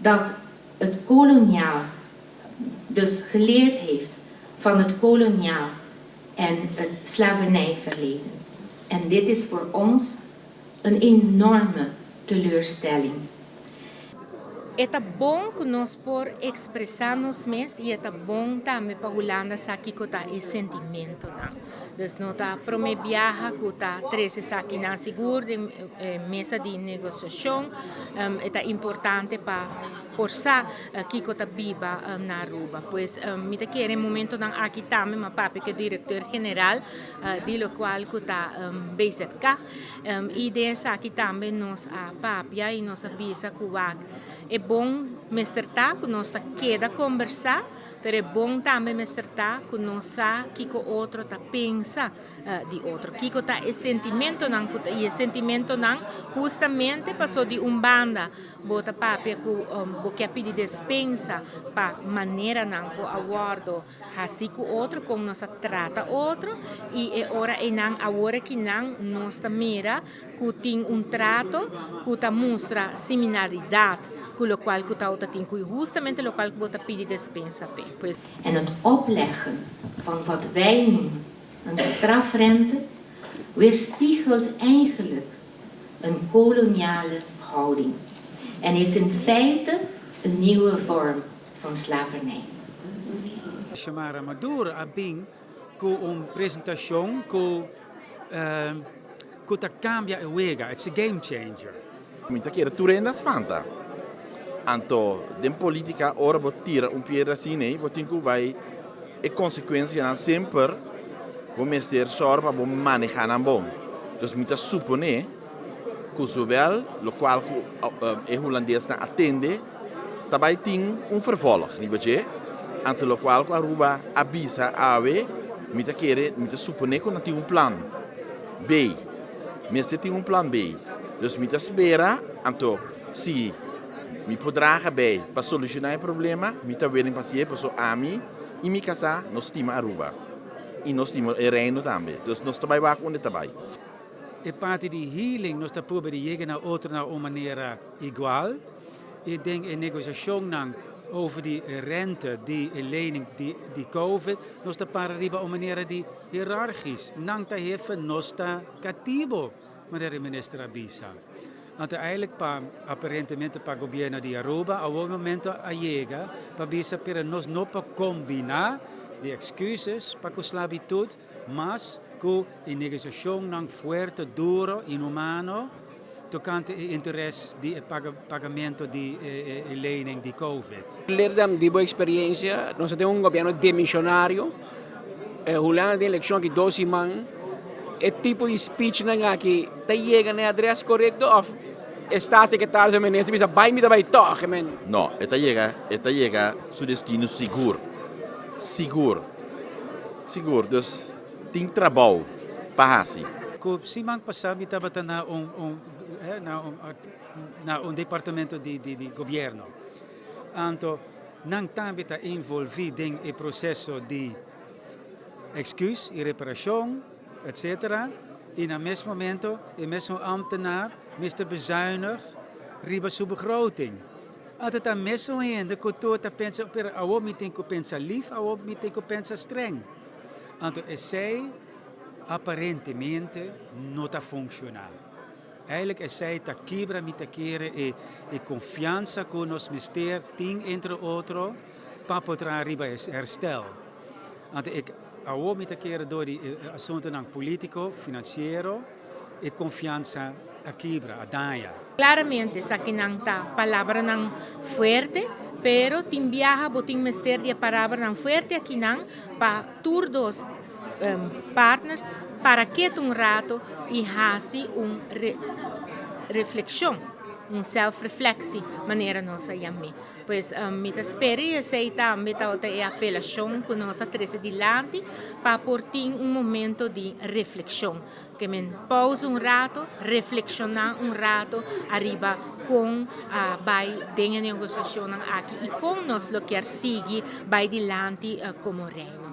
dat het koloniaal dus geleerd heeft van het koloniaal en het slavernijverleden. En dit is voor ons een enorme teleurstelling. É bom que nós por expressar-nos mesmos e é bom também para Holanda saber que tá esse sentimento, né? Dus não tá promebiaha que tá treze aqui na seguro de mesa de negociação, é importante para forçar que tá biba na Aruba. Pois me tá querendo momento não aqui também, mas papi que é diretor geral de lo qual que tá BZK, e dessa aqui também nós a papi e nós avisa que é bom mestra que nós queda conversar, mas é bom também mestra que nós que o outro tá pensa de outro, que tá esse sentimento não, e esse sentimento não justamente passou de banda, bota papi que pedir dispensa para maneira não que aguardo assim que o outro como nós trata outro e é hora e não agora que não nós mira que tem trato que mostra similaridade com o qual que está tem justamente o qual que bota pedir dispensa pe. En het opleggen van wat wij noemen een strafrente weerspiegelt eigenlijk een koloniale houding en is in feite een nieuwe vorm van slavernij. Chamara Maduro abing com presentação com a cambia a wega, it's a game changer. Muita que tu renda spanta. Anto den politica ora botira piede assim, botin que vai e consequência não sempre vou mestre sorba bom manejar na bom. Dus muita supone que zowel lo qual e holandês na atende também tem vervolg, niet waar? Anto lo qual que Aruba avisa ave muita querer muita supone que não tem plan B. Mestre tem plan B. Dus muita espera anto si mi potrà bem para solucionar o problema, mi tá willing para pessoa a mim e mi casa nós estima Aruba e nós estima o reino também. Então nós também vamos onde também. E parte de healing nós tá probeer chegar na outra na uma maneira igual. E denk in negociação não over die rente, die lening, die COVID, nós tá para riba uma maneira de hierarchisch. Não tá hefe nós tá cativo, maneira ministra Abisa. Eigenlijk aparentemente para o governo de Aruba, ao momento a chega, para bisa para nós não para combinar de excuses para a esclavitud, mas com a negociação não forte, duro, inhumano, tocante o interesse de pagamento de lening de Covid. Lerdam de boa experiência, nós temos governo demissionário, Holanda tem eleição aqui 12 semanas, é tipo de speech que chega no adresso correto, staatssecretaris en minister bisa bij me daarbij toch, men. No, esta llega su destino seguro. Dus tem trabalho para assim. Ko simang pasabi tabata na departamento de governo. Anto nang tambita envolvido em o processo de excuus e reparação, etc. E no mesmo momento, o mesmo ambtenaar Mr. Bezuinig, riba sua begroting. Altijd aan mesmo ainda que toda pensa per ao me tem que pensar lief, ao me tem que pensar streng. Então sei aparentemente não está funcionando. Eigenlijk sei tá quebra me tá querer e confiança com nos mister tem entre outro para poder riba herstel. Então ao me tá querer door die assunto não político, financeiro e confiança a quebra, a daia. Claramente, essa aqui não está palavra não forte, pero tem viaja, botin mister de palavra não forte aqui não para todos partners para que rato e hace reflexão, self-reflexie, maneira nossa yami. Pois me espera e aceita a apelação que nós trazemos adiante para portar momento de reflexão. Que men pausa rato, reflexionar rato, arriba com vai denha negociação aqui e com nós lo que seguir vai adiante como reino.